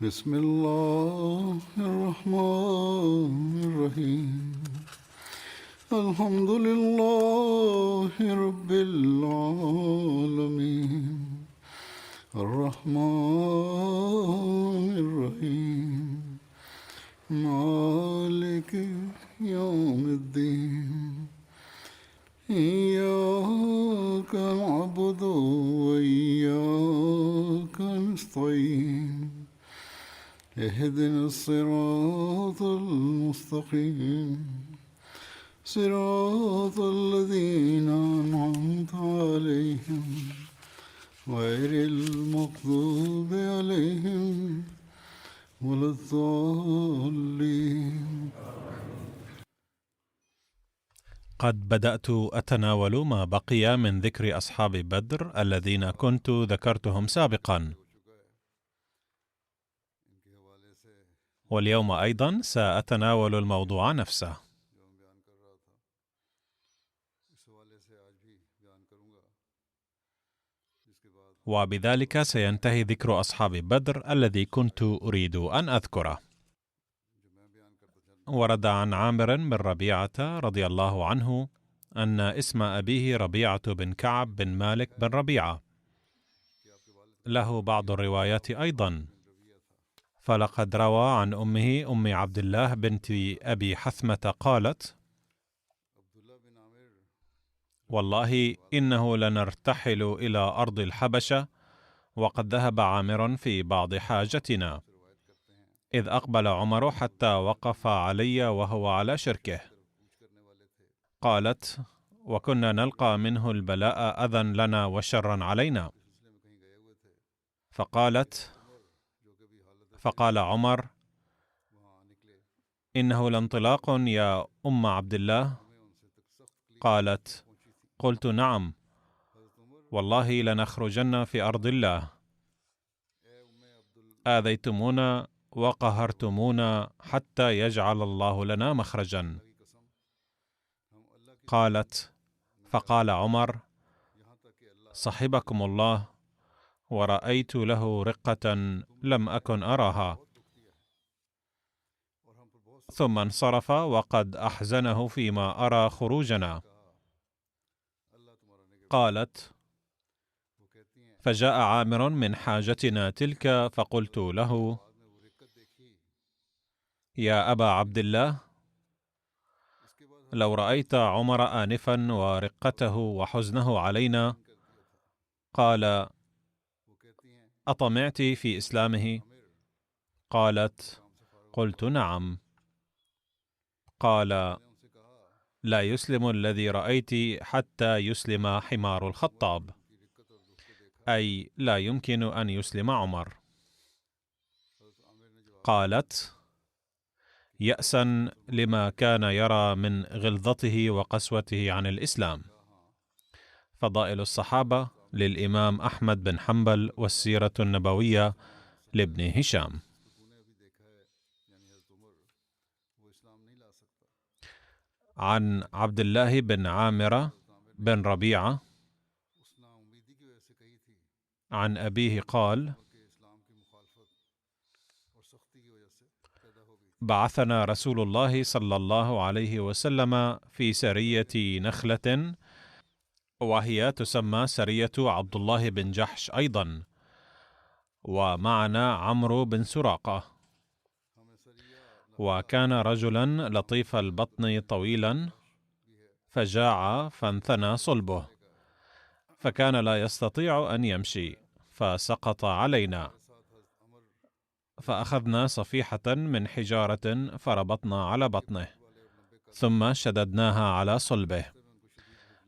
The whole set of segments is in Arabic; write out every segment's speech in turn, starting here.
بسم الله الرحمن الرحيم الحمد لله رب العالمين الرحمن الرحيم مالك يوم الدين إياك نعبد وإياك نستعين اهدنا الصراط المستقيم صراط الذين أنعمت عليهم غير المغضوب عليهم ولا الضالين. قد بدأت أتناول ما بقي من ذكر أصحاب بدر الذين كنت ذكرتهم سابقا، واليوم أيضا سأتناول الموضوع نفسه، وبذلك سينتهي ذكر أصحاب بدر الذي كنت أريد أن أذكره. ورد عن عامر بن ربيعة رضي الله عنه أن اسم أبيه ربيعة بن كعب بن مالك بن ربيعة، له بعض الروايات أيضا، فلقد روى عن أمه أم عبد الله بنت أبي حثمة قالت: والله إنه لنرتحل إلى أرض الحبشة وقد ذهب عامر في بعض حاجتنا، إذ أقبل عمر حتى وقف علي وهو على شركه. قالت: وكنا نلقى منه البلاء أذى لنا وشرا علينا. فقال عمر: إنه لانطلاق يا أم عبد الله؟ قالت: قلت: نعم، والله لنخرجن في أرض الله، آذيتمونا وقهرتمونا حتى يجعل الله لنا مخرجا. قالت: فقال عمر: صحبكم الله، ورأيت له رقة لم أكن أراها. ثم انصرف وقد أحزنه فيما أرى خروجنا. قالت: فجاء عامر من حاجتنا تلك فقلت له: يا أبا عبد الله، لو رأيت عمر آنفا ورقته وحزنه علينا. قال: أطمعت في إسلامه؟ قالت: قلت: نعم. قال: لا يسلم الذي رأيت حتى يسلم حمار الخطاب، أي لا يمكن أن يسلم عمر. قالت: يأسا لما كان يرى من غلظته وقسوته عن الإسلام. فضائل الصحابة للإمام أحمد بن حنبل، والسيرة النبوية لابن هشام. عن عبد الله بن عامر بن ربيعة عن أبيه قال: بعثنا رسول الله صلى الله عليه وسلم في سرية نخلة، وهي تسمى سرية عبد الله بن جحش أيضا، ومعنا عمرو بن سراقة، وكان رجلا لطيف البطن طويلا، فجاع فانثنى صلبه، فكان لا يستطيع أن يمشي، فسقط علينا، فأخذنا صفيحة من حجارة فربطنا على بطنه، ثم شددناها على صلبه،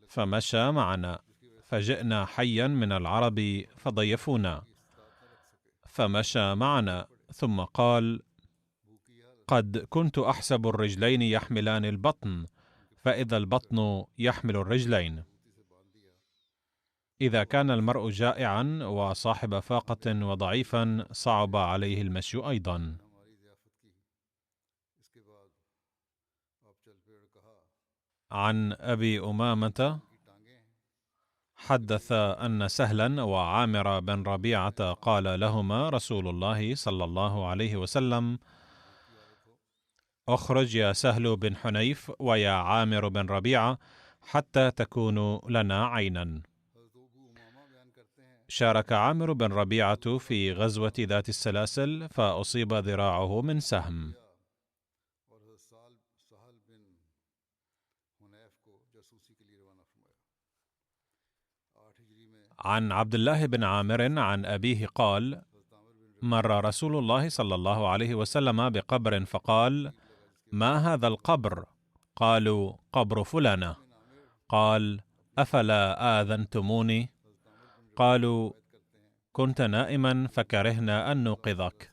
فمشى معنا، فجئنا حيا من العرب فضيفونا، فمشى معنا، ثم قال: قد كنت أحسب الرجلين يحملان البطن، فإذا البطن يحمل الرجلين. إذا كان المرء جائعا وصاحب فاقة وضعيفا صعب عليه المشي أيضا. عن أبي أمامة حدث أن سهلا وعامر بن ربيعة قال لهما رسول الله صلى الله عليه وسلم: اخرج يا سهل بن حنيف ويا عامر بن ربيعة حتى تكونوا لنا عينا. شارك عامر بن ربيعة في غزوة ذات السلاسل فأصيب ذراعه من سهم. عن عبد الله بن عامر عن أبيه قال: مر رسول الله صلى الله عليه وسلم بقبر فقال: ما هذا القبر؟ قالوا: قبر فلانة. قال: أفلا آذنتموني؟ قالوا: كنت نائما فكرهنا أن نوقظك.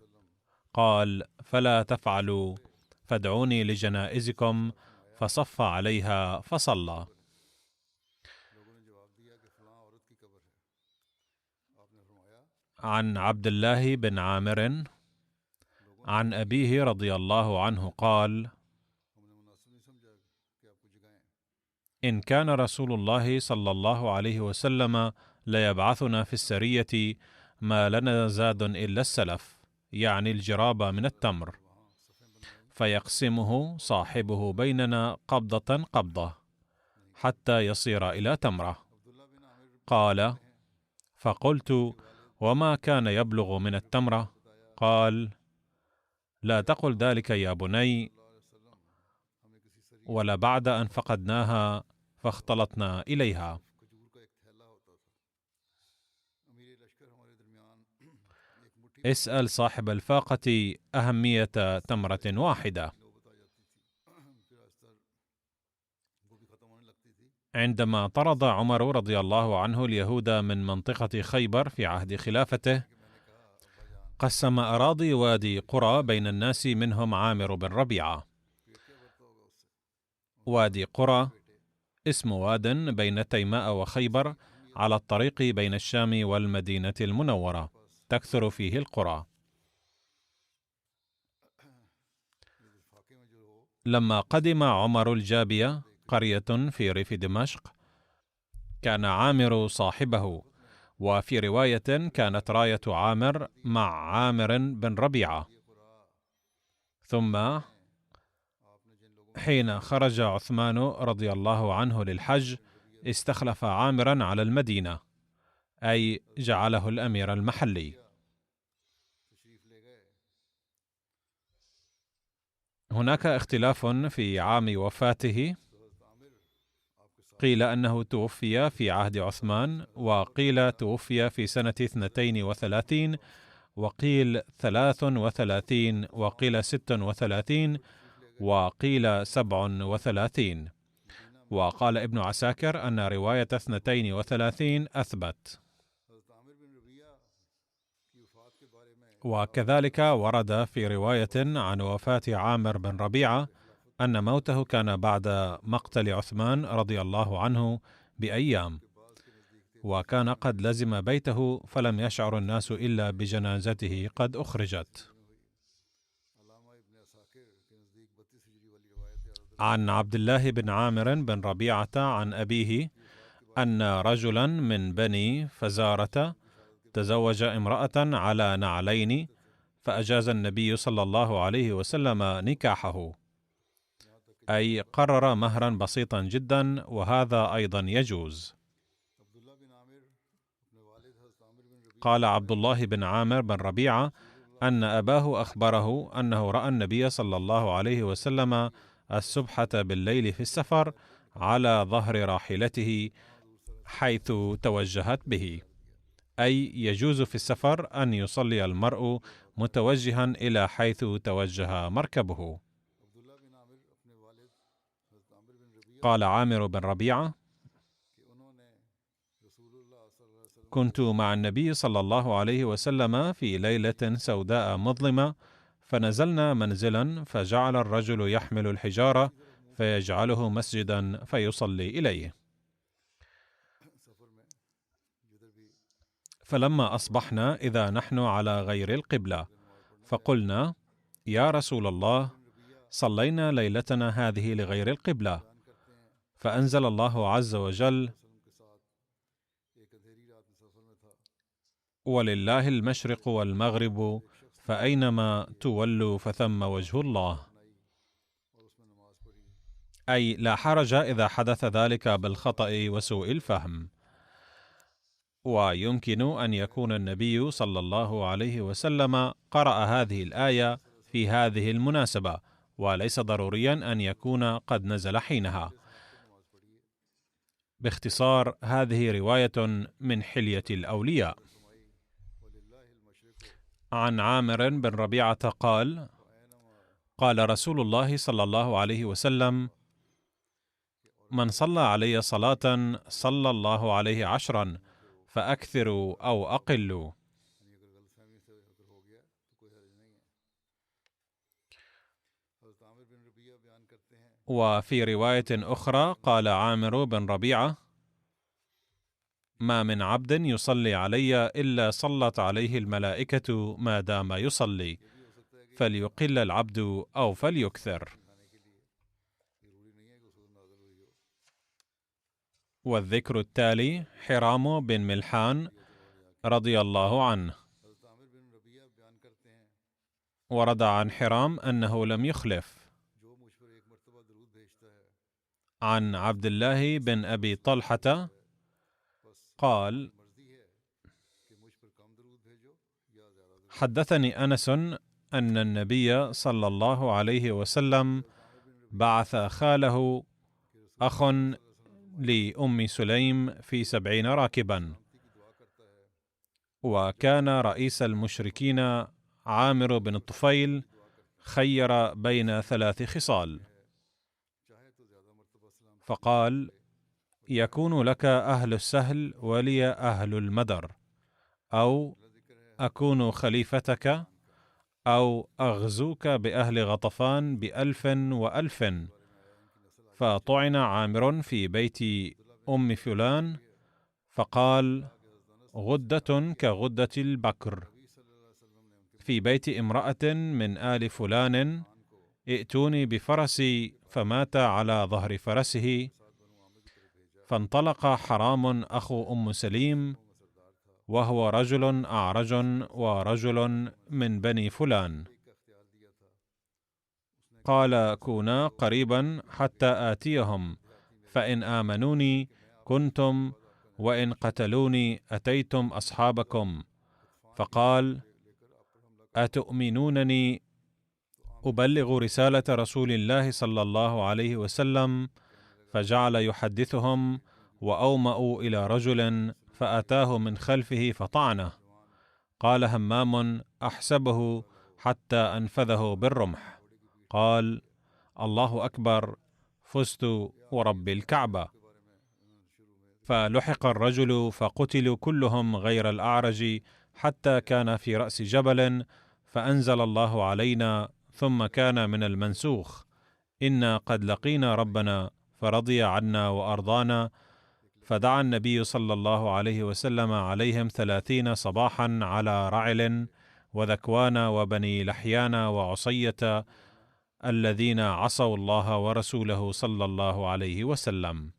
قال: فلا تفعلوا، فادعوني لجنائزكم. فصف عليها فصلى. عن عبد الله بن عامر عن أبيه رضي الله عنه قال: إن كان رسول الله صلى الله عليه وسلم ليبعثنا في السرية ما لنا زاد إلا السلف، يعني الجراب من التمر، فيقسمه صاحبه بيننا قبضة قبضة حتى يصير إلى تمرة. قال: فقلت: وما كان يبلغ من التمرة؟ قال: لا تقل ذلك يا بني، ولبعد أن فقدناها فاختلطنا إليها. اسأل صاحب الفاقة أهمية تمرة واحدة. عندما طرد عمر رضي الله عنه اليهود من منطقة خيبر في عهد خلافته، قسم أراضي وادي قرى بين الناس، منهم عامر بن ربيعة. وادي قرى اسم واد بين تيماء وخيبر على الطريق بين الشام والمدينة المنورة، تكثر فيه القرى. لما قدم عمر الجابية، قرية في ريف دمشق، كان عامر صاحبه، وفي رواية كانت راية عامر مع عامر بن ربيعة. ثم حين خرج عثمان رضي الله عنه للحج، استخلف عامرا على المدينة، أي جعله الأمير المحلي. هناك اختلاف في عام وفاته، قيل أنه توفي في عهد عثمان، وقيل توفي في سنة 32، وقيل 33، وقيل 36، وقيل 37. وقال ابن عساكر أن رواية 32 أثبت. وكذلك ورد في رواية عن وفاة عامر بن ربيعة أن موته كان بعد مقتل عثمان رضي الله عنه بأيام، وكان قد لزم بيته، فلم يشعر الناس إلا بجنازته قد أخرجت. عن عبد الله بن عامر بن ربيعة عن أبيه أن رجلا من بني فزارة تزوج امرأة على نعلين، فأجاز النبي صلى الله عليه وسلم نكاحه، أي قرر مهرا بسيطا جدا، وهذا أيضا يجوز. قال عبد الله بن عامر بن ربيعة أن أباه أخبره أنه رأى النبي صلى الله عليه وسلم السبحة بالليل في السفر على ظهر راحلته حيث توجهت به، أي يجوز في السفر أن يصلي المرء متوجها إلى حيث توجه مركبه. قال عامر بن ربيعة: كنت مع النبي صلى الله عليه وسلم في ليلة سوداء مظلمة، فنزلنا منزلا، فجعل الرجل يحمل الحجارة فيجعله مسجدا فيصلي إليه. فلما أصبحنا إذا نحن على غير القبلة، فقلنا: يا رسول الله، صلينا ليلتنا هذه لغير القبلة. فأنزل الله عز وجل: ولله المشرق والمغرب فأينما تولوا فثم وجه الله. أي لا حرج إذا حدث ذلك بالخطأ وسوء الفهم. ويمكن أن يكون النبي صلى الله عليه وسلم قرأ هذه الآية في هذه المناسبة، وليس ضروريا أن يكون قد نزل حينها. باختصار، هذه رواية من حلية الأولياء. عن عامر بن ربيعة قال: قال رسول الله صلى الله عليه وسلم: من صلى علي صلاة صلى الله عليه 10، فأكثروا أو أقلوا. وفي رواية أخرى قال عامر بن ربيعة: ما من عبد يصلي علي إلا صلت عليه الملائكة ما دام يصلي، فليقل العبد أو فليكثر. والذكر التالي حرام بن ملحان رضي الله عنه. ورد عن حرام أنه لم يخلف. عن عبد الله بن أبي طلحة قال: حدثني أنس أن النبي صلى الله عليه وسلم بعث خاله أخ لأم سليم في 70 راكبا، وكان رئيس المشركين عامر بن الطفيل خير بين 3 خصال، فقال: يكون لك أهل السهل ولي أهل المدر، أو أكون خليفتك، أو أغزوك بأهل غطفان ب1000 و1000. فطعن عامر في بيت أم فلان، فقال: غدة كغدة البكر في بيت امرأة من آل فلان، ائتوني بفرسي، فمات على ظهر فرسه. فانطلق حرام أخو أم سليم، وهو رجل أعرج ورجل من بني فلان. قال: كونا قريبا حتى آتيهم، فإن آمنوني كنتم، وإن قتلوني أتيتم أصحابكم. فقال: أتؤمنونني أبلغ رسالة رسول الله صلى الله عليه وسلم؟ فجعل يحدثهم، وأومأوا إلى رجل فأتاه من خلفه فطعنه. قال همام: أحسبه حتى أنفذه بالرمح. قال: الله أكبر، فزت ورب الكعبة. فلحق الرجل فقتلوا كلهم غير الأعرج، حتى كان في رأس جبل، فأنزل الله علينا ثم كان من المنسوخ: إنا قد لقينا ربنا فرضي عنا وأرضانا. فدعا النبي صلى الله عليه وسلم عليهم 30 صباحا على رعل وذكوان وبني لحيان وعصية، الذين عصوا الله ورسوله صلى الله عليه وسلم.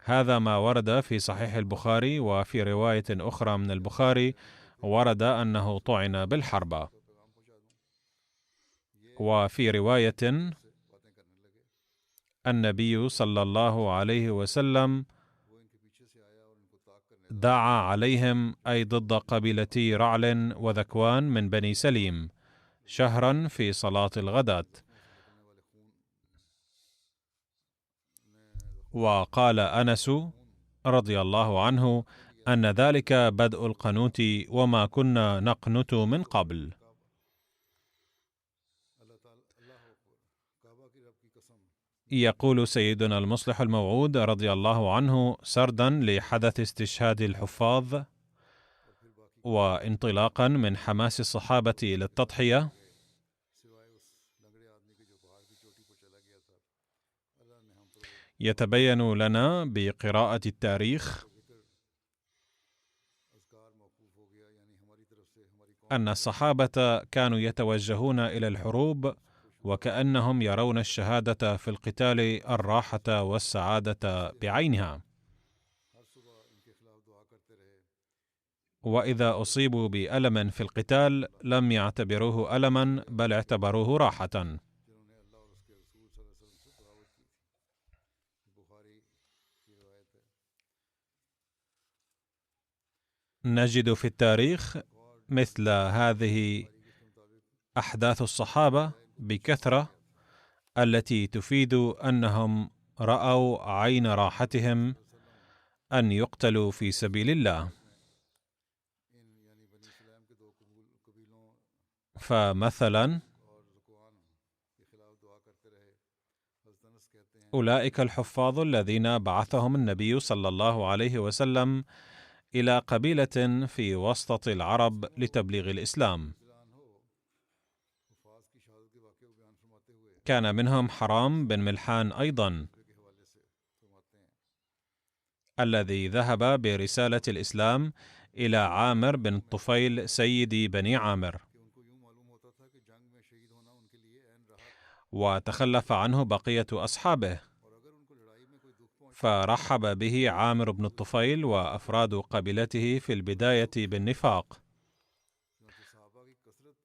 هذا ما ورد في صحيح البخاري. وفي رواية أخرى من البخاري ورد أنه طعن بالحربة. وفي رواية النبي صلى الله عليه وسلم دعا عليهم، أي ضد قبيلتي رعل وذكوان من بني سليم، شهرا في صلاة الغداة. وقال أنس رضي الله عنه أن ذلك بدء القنوت، وما كنا نقنت من قبل. يقول سيدنا المصلح الموعود رضي الله عنه سردا لحدث استشهاد الحفاظ، وانطلاقا من حماس الصحابة إلى التضحية: يتبين لنا بقراءة التاريخ أن الصحابة كانوا يتوجهون إلى الحروب وكأنهم يرون الشهادة في القتال الراحة والسعادة بعينها، وإذا أصيبوا بألم في القتال لم يعتبروه ألما بل اعتبروه راحة. نجد في التاريخ مثل هذه أحداث الصحابة بكثرة، التي تفيد أنهم رأوا عين راحتهم أن يقتلوا في سبيل الله. فمثلا أولئك الحفاظ الذين بعثهم النبي صلى الله عليه وسلم إلى قبيلة في وسط العرب لتبليغ الإسلام، كان منهم حرام بن ملحان أيضا، الذي ذهب برسالة الإسلام إلى عامر بن طفيل سيد بني عامر، وتخلف عنه بقية أصحابه، فرحب به عامر بن الطفيل وأفراد قبيلته في البداية بالنفاق،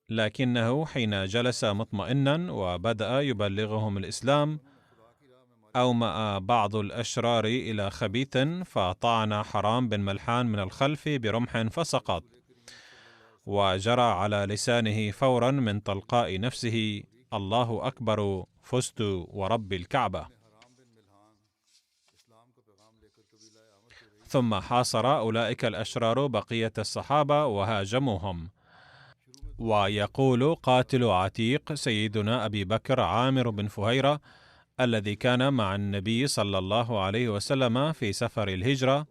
لكنه حين جلس مطمئنا وبدأ يبلغهم الإسلام أومأ بعض الأشرار إلى خبيث فطعن حرام بن ملحان من الخلف برمح فسقط، وجرى على لسانه فورا من تلقاء نفسه: الله أكبر، فزت ورب الكعبة. ثم حاصر أولئك الأشرار بقية الصحابة وهاجموهم. ويقول قاتل عتيق سيدنا أبي بكر عامر بن فهيرة الذي كان مع النبي صلى الله عليه وسلم في سفر الهجرة،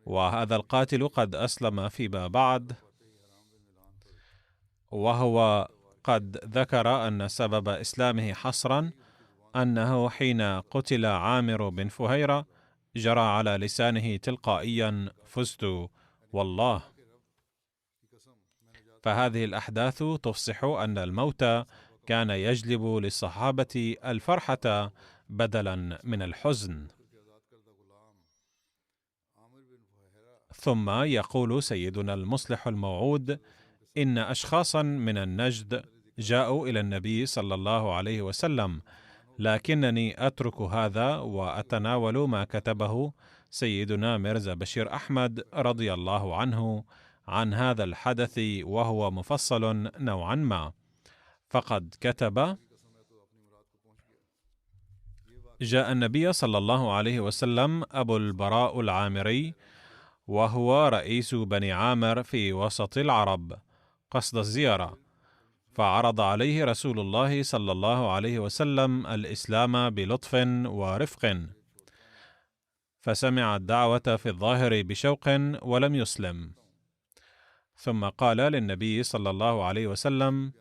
وهذا القاتل قد أسلم فيما بعد، وهو قد ذكر أن سبب إسلامه حصرا أنه حين قتل عامر بن فهيرة جرى على لسانه تلقائيا: فزت والله. فهذه الأحداث تفصح أن الموت كان يجلب للصحابة الفرحة بدلا من الحزن. ثم يقول سيدنا المصلح الموعود: إن أشخاصا من النجد جاءوا إلى النبي صلى الله عليه وسلم، لكنني أترك هذا وأتناول ما كتبه سيدنا ميرزا بشير أحمد رضي الله عنه عن هذا الحدث، وهو مفصل نوعا ما. فقد كتب: جاء النبي صلى الله عليه وسلم أبو البراء العامري وهو رئيس بني عامر في وسط العرب قصد الزيارة، فعرض عليه رسول الله صلى الله عليه وسلم الإسلام بلطف ورفق، فسمع الدعوة في الظاهر بشوق ولم يسلم، ثم قال للنبي صلى الله عليه وسلم: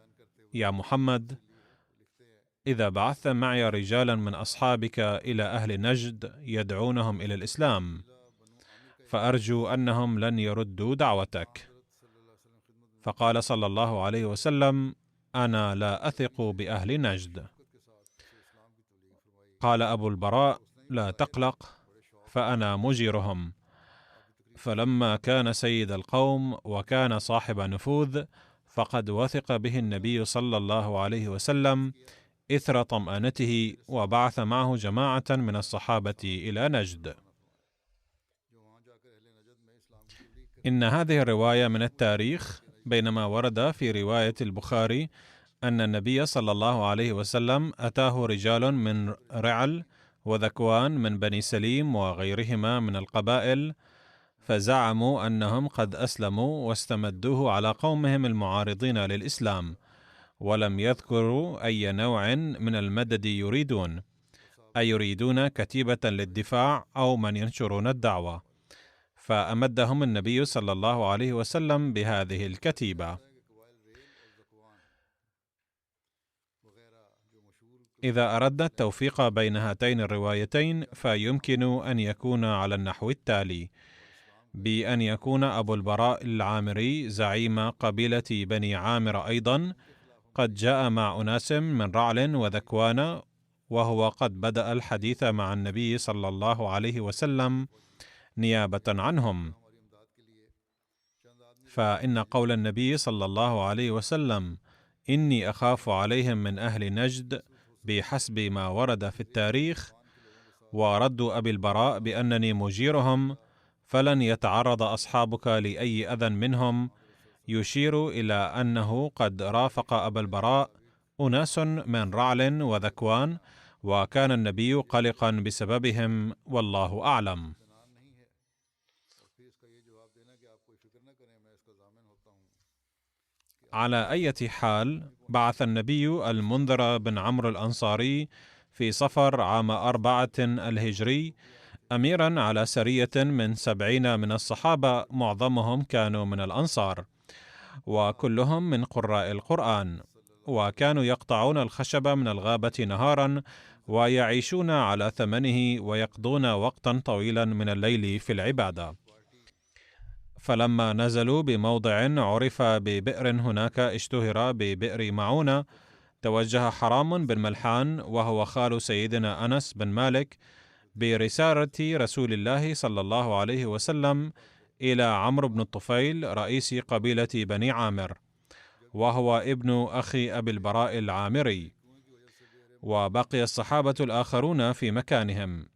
يا محمد، إذا بعثت معي رجالا من أصحابك إلى أهل نجد يدعونهم إلى الإسلام، فأرجو أنهم لن يردوا دعوتك. فقال صلى الله عليه وسلم: أنا لا أثق بأهل نجد. قال أبو البراء: لا تقلق، فأنا مجيرهم. فلما كان سيد القوم وكان صاحب نفوذ، فقد وثق به النبي صلى الله عليه وسلم إثر طمأنته، وبعث معه جماعة من الصحابة إلى نجد. إن هذه الرواية من التاريخ، بينما ورد في رواية البخاري أن النبي صلى الله عليه وسلم أتاه رجال من رعل وذكوان من بني سليم وغيرهما من القبائل، فزعموا أنهم قد أسلموا واستمدوه على قومهم المعارضين للإسلام، ولم يذكروا أي نوع من المدد يريدون، أيريدون كتيبة للدفاع أو من ينشرون الدعوة، فأمدهم النبي صلى الله عليه وسلم بهذه الكتيبة. إذا أردنا التوفيق بين هاتين الروايتين، فيمكن أن يكون على النحو التالي: بأن يكون أبو البراء العامري زعيم قبيلة بني عامر أيضا، قد جاء مع أناس من رعل وذكوان، وهو قد بدأ الحديث مع النبي صلى الله عليه وسلم نيابة عنهم، فإن قول النبي صلى الله عليه وسلم إني أخاف عليهم من أهل نجد بحسب ما ورد في التاريخ، ورد أبي البراء بأنني مجيرهم فلن يتعرض أصحابك لأي أذى منهم، يشير إلى أنه قد رافق أبا البراء أناس من رعل وذكوان، وكان النبي قلقا بسببهم، والله أعلم. على أي حال، بعث النبي المنذر بن عمرو الأنصاري في صفر عام 4 الهجري أميرا على سرية من 70 من الصحابة، معظمهم كانوا من الأنصار وكلهم من قراء القرآن، وكانوا يقطعون الخشب من الغابة نهارا ويعيشون على ثمنه ويقضون وقتا طويلا من الليل في العبادة. فلما نزلوا بموضع عرف ببئر هناك اشتهر ببئر معونة، توجه حرام بن ملحان وهو خال سيدنا أنس بن مالك برسالة رسول الله صلى الله عليه وسلم إلى عمرو بن الطفيل رئيس قبيلة بني عامر، وهو ابن أخي أبي البراء العامري، وبقي الصحابة الآخرون في مكانهم.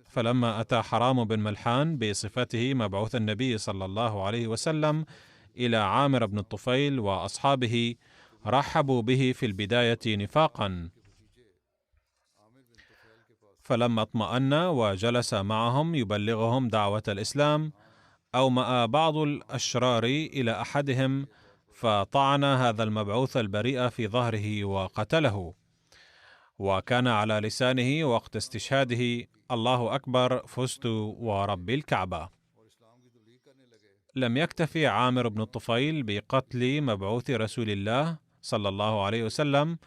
فلما أتى حرام بن ملحان بصفته مبعوث النبي صلى الله عليه وسلم إلى عامر بن الطفيل وأصحابه، رحبوا به في البداية نفاقا، فلما اطمأن وجلس معهم يبلغهم دعوة الإسلام، أومأ بعض الأشرار إلى أحدهم فطعن هذا المبعوث البريء في ظهره وقتله، وكان على لسانه وقت استشهاده: الله أكبر، فزت ورب الكعبة. لم يكتفي عامر بن الطفيل بقتل مبعوث رسول الله صلى الله عليه وسلم،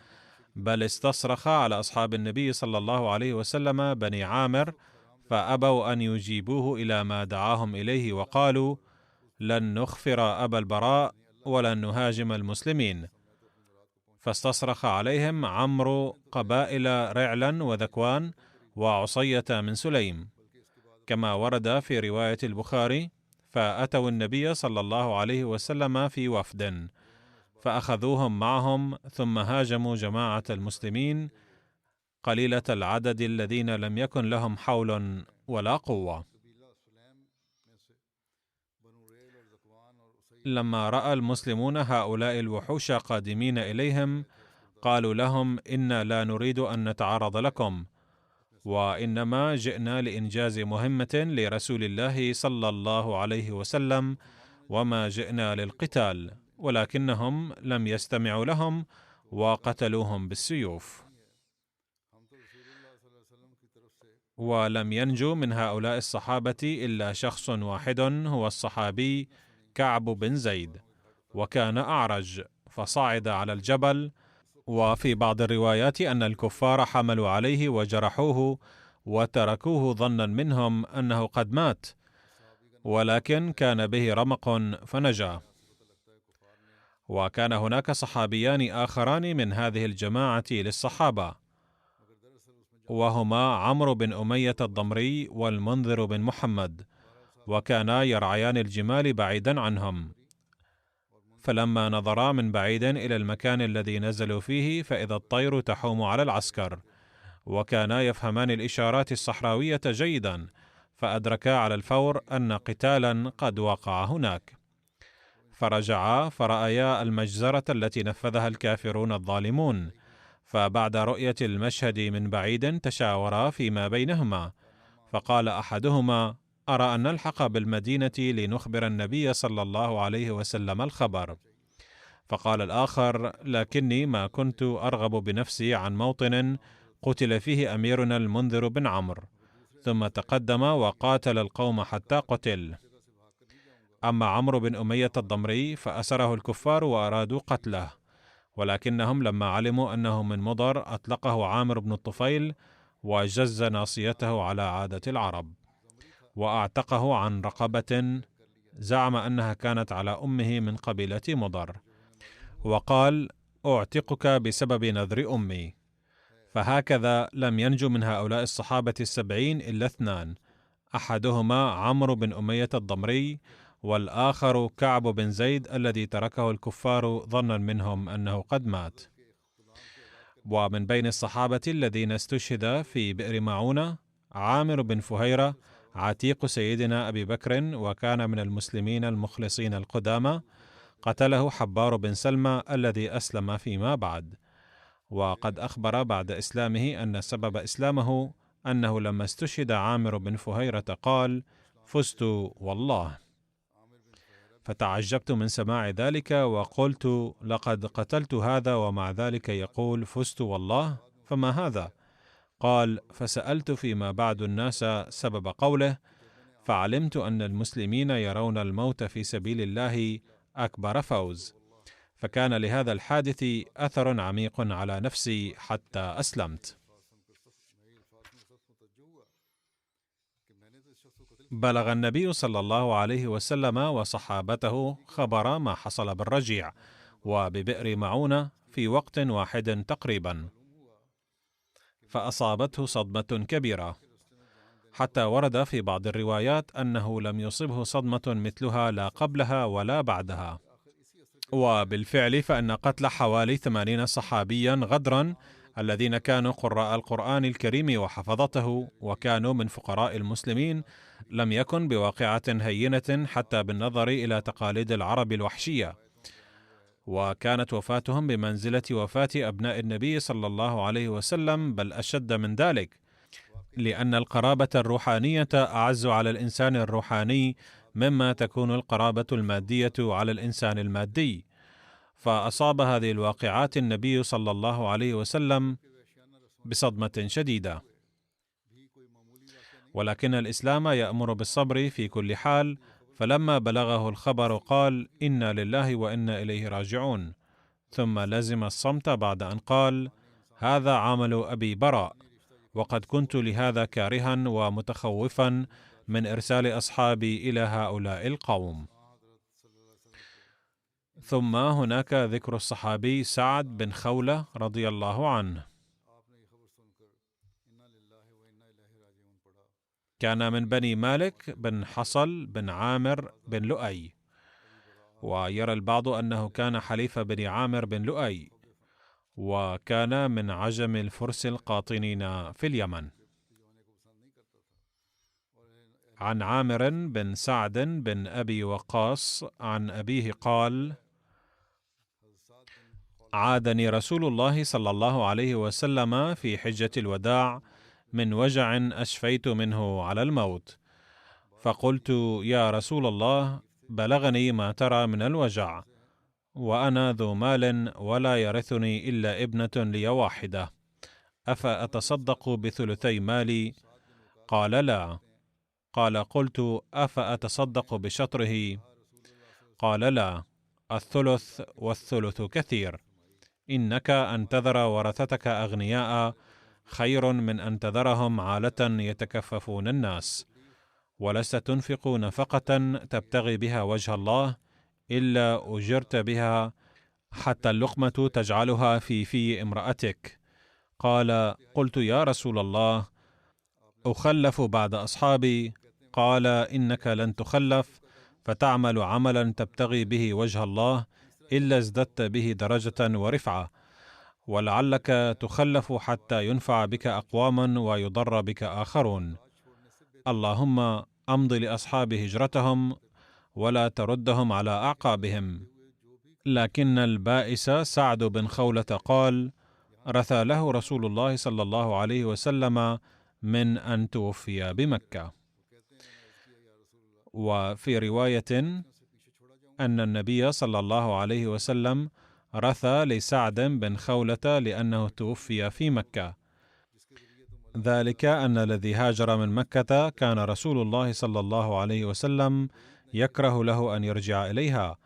بل استصرخ على أصحاب النبي صلى الله عليه وسلم بني عامر، فأبوا أن يجيبوه إلى ما دعاهم إليه، وقالوا: لن نخفر أبا البراء ولن نهاجم المسلمين. فاستصرخ عليهم عمرو قبائل رعلا وذكوان وعصية من سليم، كما ورد في رواية البخاري: فأتوا النبي صلى الله عليه وسلم في وفد، فأخذوهم معهم، ثم هاجموا جماعة المسلمين قليلة العدد الذين لم يكن لهم حول ولا قوة. لما رأى المسلمون هؤلاء الوحوش قادمين إليهم، قالوا لهم: إنا لا نريد أن نتعرض لكم، وإنما جئنا لإنجاز مهمة لرسول الله صلى الله عليه وسلم، وما جئنا للقتال. ولكنهم لم يستمعوا لهم وقتلوهم بالسيوف. ولم ينجو من هؤلاء الصحابة إلا شخص واحد، هو الصحابي كعب بن زيد، وكان أعرج، فصعد على الجبل. وفي بعض الروايات أن الكفار حملوا عليه وجرحوه وتركوه ظنا منهم أنه قد مات، ولكن كان به رمق فنجا. وكان هناك صحابيان آخران من هذه الجماعة للصحابة، وهما عمرو بن أمية الضمري والمنذر بن محمد، وكانا يرعيان الجمال بعيدا عنهم. فلما نظرا من بعيد إلى المكان الذي نزلوا فيه، فإذا الطير تحوم على العسكر، وكانا يفهمان الإشارات الصحراوية جيدا، فأدركا على الفور أن قتالا قد وقع هناك، فرجعا فرأيا المجزرة التي نفذها الكافرون الظالمون، فبعد رؤية المشهد من بعيد تشاورا فيما بينهما، فقال أحدهما: أرى أن نلحق بالمدينة لنخبر النبي صلى الله عليه وسلم الخبر. فقال الآخر: لكني ما كنت أرغب بنفسي عن موطن قتل فيه أميرنا المنذر بن عمرو. ثم تقدم وقاتل القوم حتى قتل. أما عمرو بن أمية الضمري فأسره الكفار وأرادوا قتله، ولكنهم لما علموا أنه من مضر أطلقه عامر بن الطفيل وجز ناصيته على عادة العرب، وأعتقه عن رقبة زعم أنها كانت على أمه من قبيلة مضر، وقال: أعتقك بسبب نذر أمي. فهكذا لم ينجو من هؤلاء الصحابة 70 إلا 2، أحدهما عمرو بن أمية الضمري، والآخر كعب بن زيد الذي تركه الكفار ظنا منهم أنه قد مات. ومن بين الصحابة الذين استشهد في بئر معونة عامر بن فهيرة عتيق سيدنا أبي بكر، وكان من المسلمين المخلصين القدامى، قتله حبار بن سلمى الذي أسلم فيما بعد. وقد أخبر بعد إسلامه أن سبب إسلامه أنه لما استشهد عامر بن فهيرة قال: فزت والله. فتعجبت من سماع ذلك وقلت: لقد قتلت هذا ومع ذلك يقول فزت والله، فما هذا؟ قال: فسألت فيما بعد الناس سبب قوله، فعلمت أن المسلمين يرون الموت في سبيل الله أكبر فوز، فكان لهذا الحادث أثر عميق على نفسي حتى أسلمت. بلغ النبي صلى الله عليه وسلم وصحابته خبر ما حصل بالرجيع وببئر معونة في وقت واحد تقريبا، فأصابته صدمة كبيرة، حتى ورد في بعض الروايات أنه لم يصبه صدمة مثلها لا قبلها ولا بعدها. وبالفعل فإن قتل حوالي 80 صحابيا غدرا الذين كانوا قراء القرآن الكريم وحفظته وكانوا من فقراء المسلمين لم يكن بواقعة هينة حتى بالنظر إلى تقاليد العرب الوحشية، وكانت وفاتهم بمنزلة وفاة أبناء النبي صلى الله عليه وسلم، بل أشد من ذلك، لأن القرابة الروحانية أعز على الإنسان الروحاني مما تكون القرابة المادية على الإنسان المادي. فأصاب هذه الواقعات النبي صلى الله عليه وسلم بصدمة شديدة، ولكن الإسلام يأمر بالصبر في كل حال، فلما بلغه الخبر قال: إنا لله وإنا إليه راجعون، ثم لزم الصمت بعد أن قال: هذا عمل أبي براء، وقد كنت لهذا كارها ومتخوفا من إرسال أصحابي إلى هؤلاء القوم. ثم هناك ذكر الصحابي سعد بن خولة رضي الله عنه، كان من بني مالك بن حصل بن عامر بن لؤي، ويرى البعض أنه كان حليف بن عامر بن لؤي، وكان من عجم الفرس القاطنين في اليمن. عن عامر بن سعد بن أبي وقاص عن أبيه قال: عادني رسول الله صلى الله عليه وسلم في حجة الوداع من وجع أشفيت منه على الموت، فقلت: يا رسول الله، بلغني ما ترى من الوجع، وأنا ذو مال ولا يرثني إلا ابنة لي واحدة، أفأتصدق بثلثي مالي؟ قال: لا. قال: قلت: أفأتصدق بشطره؟ قال: لا، الثلث، والثلث كثير. إنك أن تذر ورثتك أغنياء خير من أن تذرهم عالة يتكففون الناس، ولست تنفق نفقة تبتغي بها وجه الله إلا أجرت بها حتى اللقمة تجعلها في امرأتك. قال: قلت: يا رسول الله، أخلف بعد أصحابي؟ قال: إنك لن تخلف، فتعمل عملا تبتغي به وجه الله إلا ازددت به درجة ورفعة، ولعلك تخلف حتى ينفع بك أقوام ويضر بك آخرون. اللهم أمض لأصحاب هجرتهم ولا تردهم على أعقابهم. لكن البائس سعد بن خولة قال: رثى له رسول الله صلى الله عليه وسلم من أن توفي بمكة. وفي رواية أن النبي صلى الله عليه وسلم رثى لسعد بن خولة لأنه توفي في مكة، ذلك أن الذي هاجر من مكة كان رسول الله صلى الله عليه وسلم يكره له أن يرجع إليها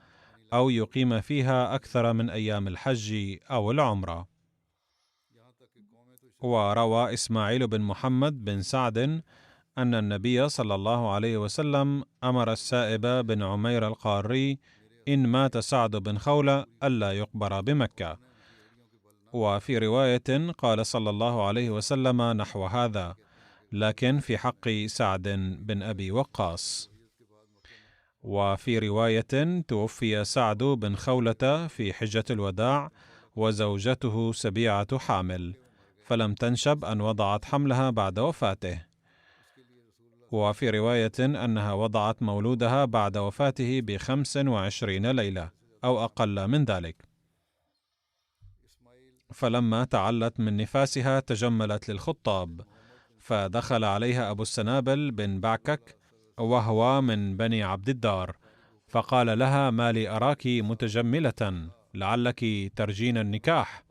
أو يقيم فيها أكثر من أيام الحج أو العمرة. وروى إسماعيل بن محمد بن سعد أن النبي صلى الله عليه وسلم أمر السائب بن عمير القاري إن مات سعد بن خولة ألا يقبر بمكة، وفي رواية قال صلى الله عليه وسلم نحو هذا، لكن في حق سعد بن أبي وقاص. وفي رواية توفي سعد بن خولة في حجة الوداع وزوجته سبيعة حامل، فلم تنشب أن وضعت حملها بعد وفاته. وفي رواية أنها وضعت مولودها بعد وفاته ب25 ليلة أو أقل من ذلك. فلما تعلت من نفاسها تجملت للخطاب، فدخل عليها أبو السنابل بن بعكك وهو من بني عبد الدار، فقال لها: ما لي أراك متجملة، لعلك ترجين النكاح،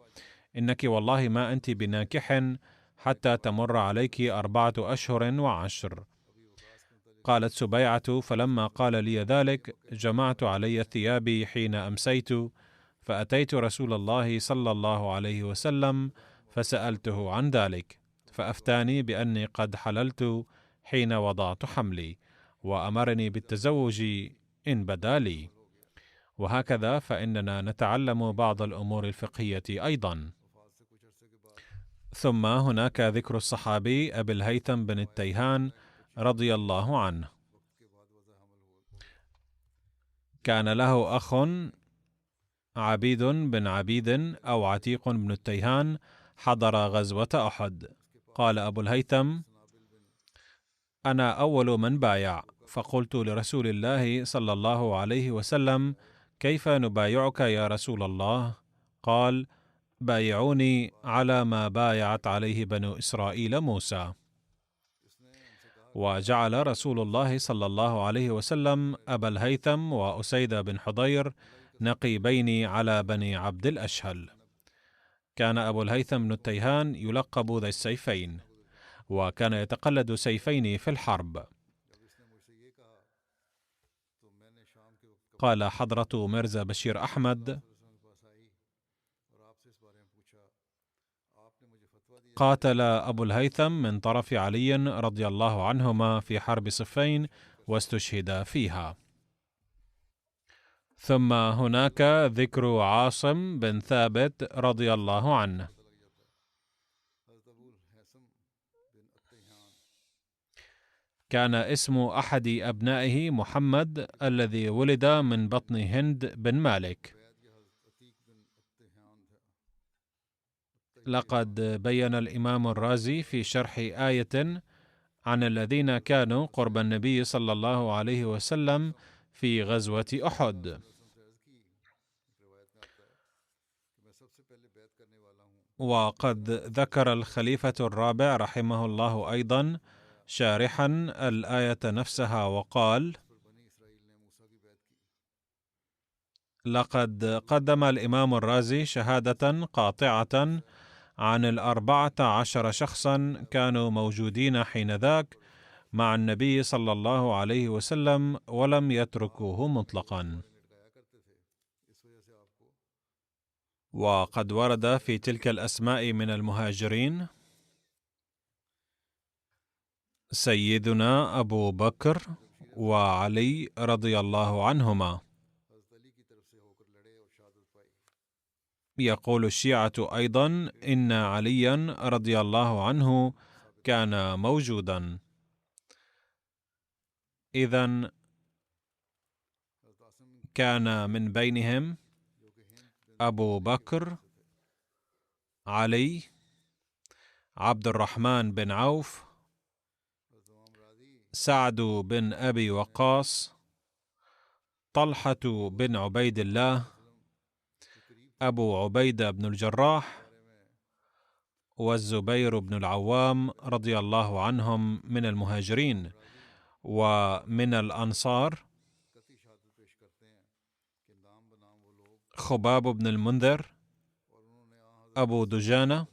إنك والله ما أنت بناكح حتى تمر عليك 4 أشهر و10. قالت سبيعة: فلما قال لي ذلك جمعت علي ثيابي حين أمسيت، فأتيت رسول الله صلى الله عليه وسلم فسألته عن ذلك، فأفتاني بأني قد حللت حين وضعت حملي، وأمرني بالتزوج إن بدا لي. وهكذا فإننا نتعلم بعض الأمور الفقهية أيضا. ثم هناك ذكر الصحابي أبي الهيثم بن التيهان رضي الله عنه. كان له أخ عبيد بن عبيد أو عتيق بن التيهان حضر غزوة أحد. قال أبو الهيثم: أنا أول من بايع، فقلت لرسول الله صلى الله عليه وسلم: كيف نبايعك يا رسول الله؟ قال: بايعوني على ما بايعت عليه بنو إسرائيل موسى. وجعل رسول الله صلى الله عليه وسلم أبا الهيثم وأسيد بن حضير نقيبين على بني عبد الأشهل. كان أبو الهيثم بن التيهان يلقب ذا السيفين، وكان يتقلد سيفين في الحرب. قال حضرة مرزا بشير أحمد: قاتل أبو الهيثم من طرف علي رضي الله عنهما في حرب صفين واستشهد فيها. ثم هناك ذكر عاصم بن ثابت رضي الله عنه. كان اسم أحد أبنائه محمد الذي ولد من بطن هند بن مالك. لقد بين الإمام الرازي في شرح آية عن الذين كانوا قرب النبي صلى الله عليه وسلم في غزوة أحد. وقد ذكر الخليفة الرابع رحمه الله أيضا شارحا الآية نفسها وقال: لقد قدم الإمام الرازي شهادة قاطعة عن 14 شخصا كانوا موجودين حينذاك مع النبي صلى الله عليه وسلم ولم يتركوه مطلقا. وقد ورد في تلك الأسماء من المهاجرين سيدنا أبو بكر وعلي رضي الله عنهما. يقول الشيعة أيضا إن عليا رضي الله عنه كان موجودا. إذن كان من بينهم أبو بكر، علي، عبد الرحمن بن عوف، سعد بن أبي وقاص، طلحة بن عبيد الله، أبو عبيدة بن الجراح، والزبير بن العوام رضي الله عنهم من المهاجرين. ومن الأنصار خباب بن المنذر، أبو دجانة،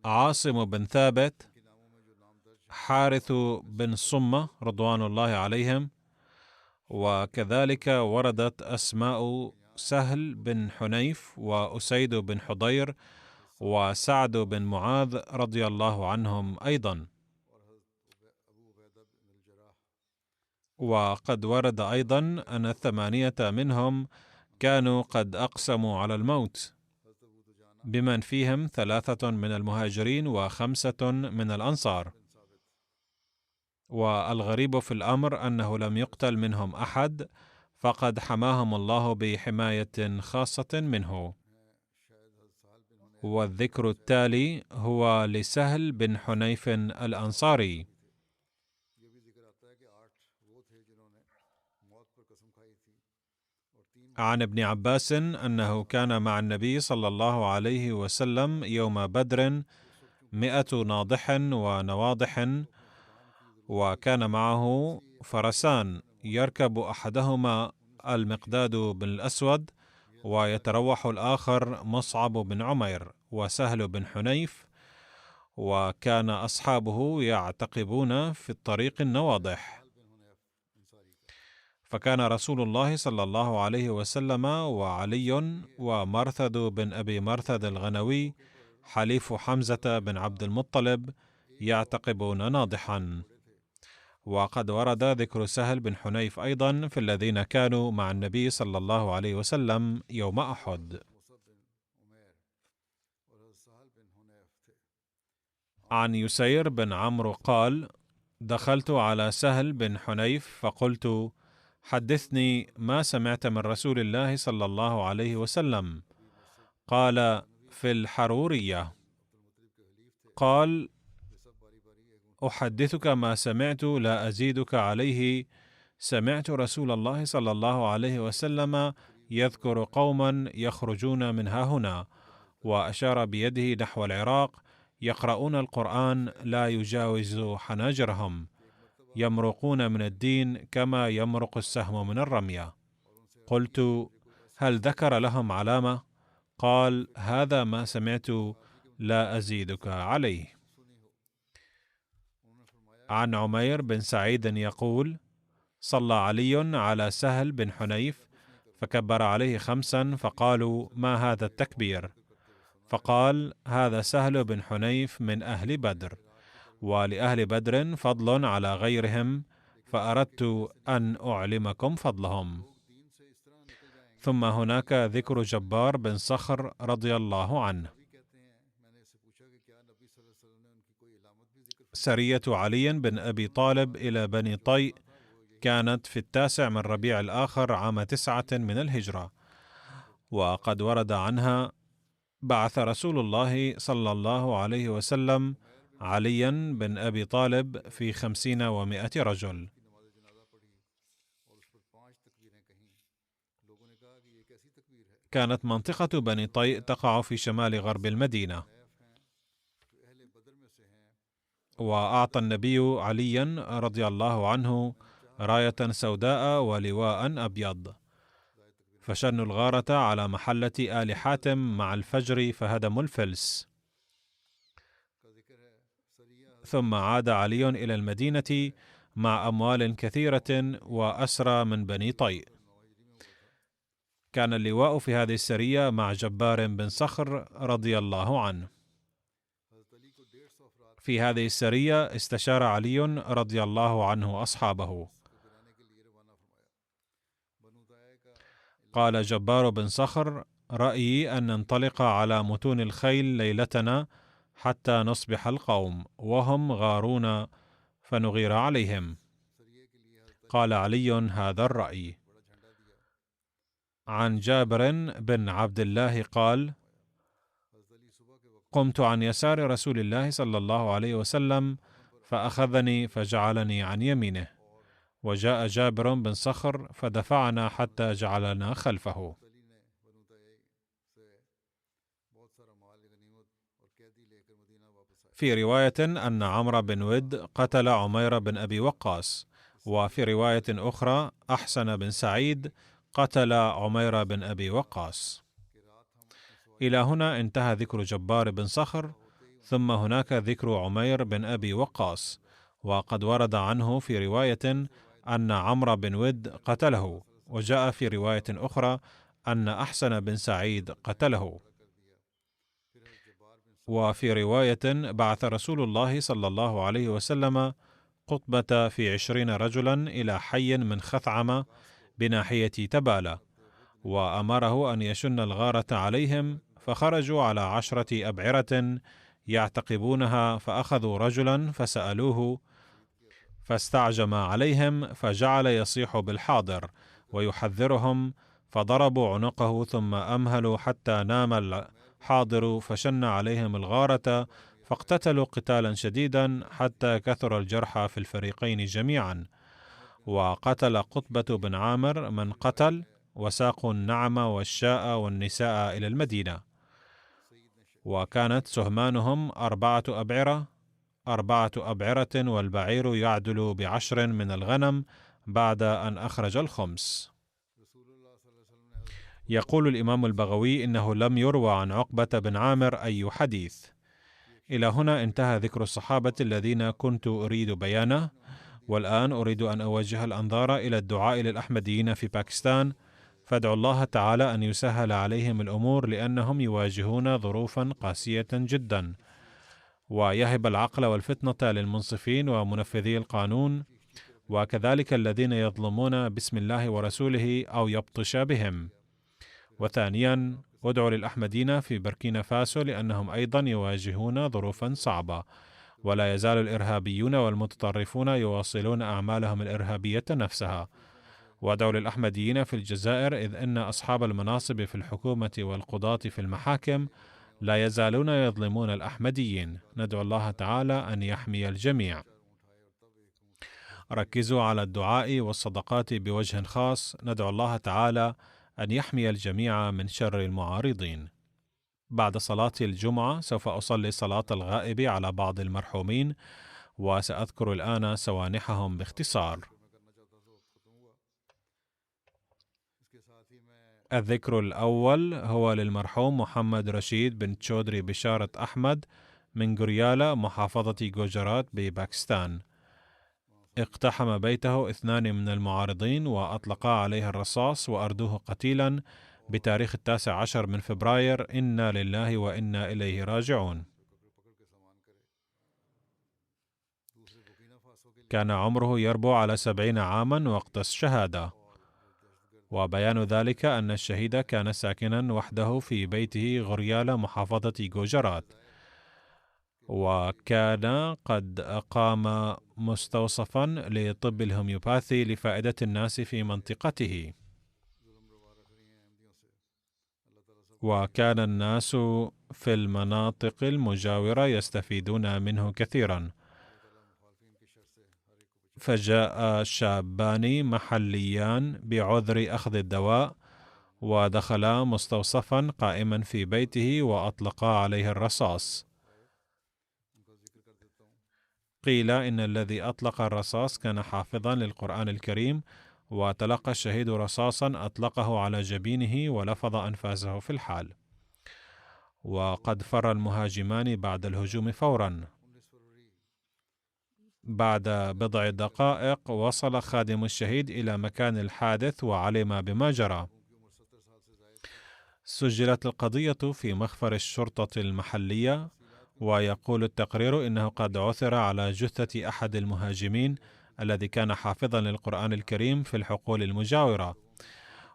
عاصم بن ثابت، حارث بن صمة رضوان الله عليهم. وكذلك وردت أسماء سهل بن حنيف وأسيد بن حضير وسعد بن معاذ رضي الله عنهم أيضا. وقد ورد أيضا أن 8 منهم كانوا قد أقسموا على الموت، بمن فيهم 3 من المهاجرين و5 من الأنصار. والغريب في الأمر أنه لم يقتل منهم أحد، فقد حماهم الله بحماية خاصة منه. والذكر التالي هو لسهل بن حنيف الأنصاري. عن ابن عباس أنه كان مع النبي صلى الله عليه وسلم يوم بدر 100 ناضح ونواضح، وكان معه فرسان، يركب أحدهما المقداد بن الأسود، ويتروح الآخر مصعب بن عمير وسهل بن حنيف، وكان أصحابه يعتقبون في الطريق النواضح. فكان رسول الله صلى الله عليه وسلم وعلي ومرثد بن أبي مرثد الغنوي حليف حمزة بن عبد المطلب يعتقبون ناضحا. وقد ورد ذكر سهل بن حنيف أيضا في الذين كانوا مع النبي صلى الله عليه وسلم يوم أحد. عن يسير بن عمرو قال: دخلت على سهل بن حنيف فقلت: حدثني ما سمعت من رسول الله صلى الله عليه وسلم. قال: في الحرورية. قال: أحدثك ما سمعت لا أزيدك عليه. سمعت رسول الله صلى الله عليه وسلم يذكر قوما يخرجون من هنا، وأشار بيده نحو العراق، يقرؤون القرآن لا يجاوز حناجرهم، يمرقون من الدين كما يمرق السهم من الرمية. قلت: هل ذكر لهم علامة؟ قال: هذا ما سمعت لا أزيدك عليه. عن عمير بن سعيد يقول: صلى علي على سهل بن حنيف فكبر عليه 5، فقالوا: ما هذا التكبير؟ فقال: هذا سهل بن حنيف من أهل بدر، ولأهل بدر فضل على غيرهم، فأردت أن أعلمكم فضلهم. ثم هناك ذكر جبار بن صخر رضي الله عنه. سرية علي بن أبي طالب إلى بني طيء كانت في 9 من ربيع الآخر عام 9 من الهجرة، وقد ورد عنها: بعث رسول الله صلى الله عليه وسلم عليا بن أبي طالب في 50 و100 رجل. كانت منطقة بني طيء تقع في شمال غرب المدينة، وأعطى النبي عليا رضي الله عنه راية سوداء ولواء أبيض، فشنوا الغارة على محلة آل حاتم مع الفجر فهدموا الفلس. ثم عاد علي إلى المدينة مع أموال كثيرة وأسرى من بني طيء. كان اللواء في هذه السرية مع جبار بن صخر رضي الله عنه. في هذه السرية استشار علي رضي الله عنه أصحابه. قال جبار بن صخر: رأيي أن ننطلق على متون الخيل ليلتنا حتى نصبح القوم وهم غارون فنغير عليهم. قال علي: هذا الرأي. عن جابر بن عبد الله قال: قمت عن يسار رسول الله صلى الله عليه وسلم فأخذني فجعلني عن يمينه، وجاء جابر بن صخر فدفعنا حتى جعلنا خلفه. في رواية أن عمرو بن ود قتل عمير بن أبي وقاص، وفي رواية أخرى أحسن بن سعيد قتل عمير بن أبي وقاص. إلى هنا انتهى ذكر جبار بن صخر، ثم هناك ذكر عمير بن أبي وقاص، وقد ورد عنه في رواية أن عمرو بن ود قتله، وجاء في رواية أخرى أن أحسن بن سعيد قتله. وفي رواية بعث رسول الله صلى الله عليه وسلم قطبة في 20 رجلا إلى حي من خثعم بناحية تبالة، وأمره أن يشن الغارة عليهم، فخرجوا على 10 أبعرة يعتقبونها، فأخذوا رجلا فسألوه فاستعجم عليهم، فجعل يصيح بالحاضر ويحذرهم، فضربوا عنقه ثم أمهلوا حتى نام الحاضر، فشن عليهم الغارة، فاقتتلوا قتالا شديدا حتى كثر الجرحى في الفريقين جميعا. وقتل قطبة بن عامر من قتل، وساقوا النعم والشاء والنساء إلى المدينة. وكانت سهمانهم 4 أبعرة، 4 أبعرة، والبعير يعدل ب10 من الغنم بعد أن أخرج الخمس. يقول الإمام البغوي إنه لم يروى عن عقبة بن عامر أي حديث. إلى هنا انتهى ذكر الصحابة الذين كنت أريد بيانه، والآن أريد أن أوجه الأنظار إلى الدعاء للأحمديين في باكستان، فادعوا الله تعالى أن يسهل عليهم الأمور، لأنهم يواجهون ظروفا قاسية جدا، ويهب العقل والفتنة للمنصفين ومنفذي القانون، وكذلك الذين يظلمون باسم الله ورسوله أو يبطش بهم. وثانيا ادعوا للأحمديين في بوركينا فاسو، لأنهم أيضا يواجهون ظروفا صعبة، ولا يزال الإرهابيون والمتطرفون يواصلون أعمالهم الإرهابية نفسها. وادعوا للأحمديين في الجزائر، إذ أن أصحاب المناصب في الحكومة والقضاة في المحاكم لا يزالون يظلمون الأحمديين. ندعو الله تعالى أن يحمي الجميع. ركزوا على الدعاء والصدقات بوجه خاص. ندعو الله تعالى أن يحمي الجميع من شر المعارضين. بعد صلاة الجمعة سوف أصلي صلاة الغائب على بعض المرحومين، وسأذكر الآن سوانحهم باختصار. الذكر الأول هو للمرحوم محمد رشيد بن تشودري بشارة أحمد من غوريالا، محافظة جوجرات بباكستان. اقتحم بيته 2 من المعارضين وأطلقا عليه الرصاص وأردوه قتيلا بتاريخ 19 من فبراير. إنا لله وإنا إليه راجعون. كان عمره يربو على 70 عاما وقت الشهادة، وبيان ذلك أن الشهيد كان ساكنا وحده في بيته غوريالا، محافظة جوجرات، وكان قد أقام مستوصفا لطب الهوميوباثي لفائدة الناس في منطقته، وكان الناس في المناطق المجاورة يستفيدون منه كثيرا. فجاء شابان محليان بعذر أخذ الدواء، ودخلا مستوصفا قائما في بيته وأطلقا عليه الرصاص. قيل إن الذي أطلق الرصاص كان حافظا للقرآن الكريم، وتلقى الشهيد رصاصا أطلقه على جبينه ولفظ أنفاسه في الحال. وقد فر المهاجمان بعد الهجوم فورا. بعد بضع دقائق وصل خادم الشهيد إلى مكان الحادث وعلم بما جرى. سجلت القضية في مخفر الشرطة المحلية، ويقول التقرير إنه قد عثر على جثة أحد المهاجمين الذي كان حافظا للقرآن الكريم في الحقول المجاورة،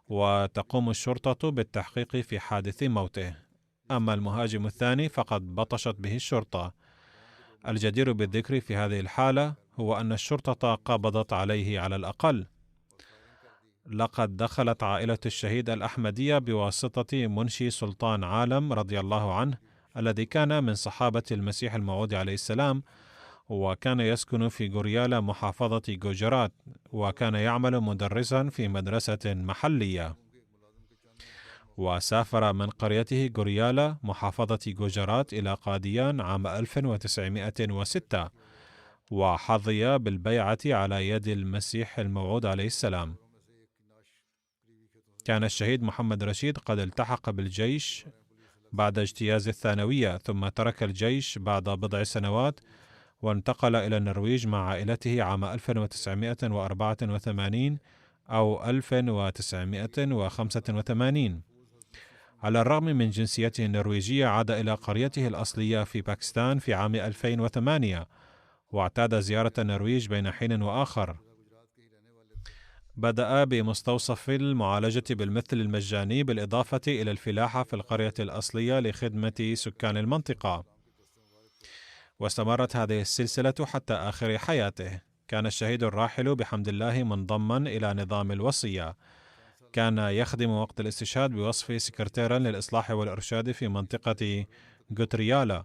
وتقوم الشرطة بالتحقيق في حادث موته. أما المهاجم الثاني فقد بطشت به الشرطة. الجدير بالذكر في هذه الحالة هو أن الشرطة قبضت عليه على الأقل. لقد دخلت عائلة الشهيد الأحمدية بواسطة منشي سلطان عالم رضي الله عنه، الذي كان من صحابة المسيح الموعود عليه السلام، وكان يسكن في غوريالا محافظة جوجرات، وكان يعمل مدرسا في مدرسة محلية. وسافر من قريته غوريالا محافظة جوجرات إلى قاديان عام 1906، وحظي بالبيعة على يد المسيح الموعود عليه السلام. كان الشهيد محمد رشيد قد التحق بالجيش بعد اجتياز الثانوية، ثم ترك الجيش بعد بضع سنوات وانتقل إلى النرويج مع عائلته عام 1984 أو 1985. على الرغم من جنسيته النرويجية عاد إلى قريته الأصلية في باكستان في عام 2008، واعتاد زيارة النرويج بين حين وآخر. بدأ بمستوصف المعالجة بالمثل المجاني بالإضافة إلى الفلاحة في القرية الأصلية لخدمة سكان المنطقة، واستمرت هذه السلسلة حتى آخر حياته. كان الشهيد الراحل بحمد الله منضما إلى نظام الوصية. كان يخدم وقت الاستشهاد بوصف سكرتيرا للإصلاح والإرشاد في منطقة غوتريالا.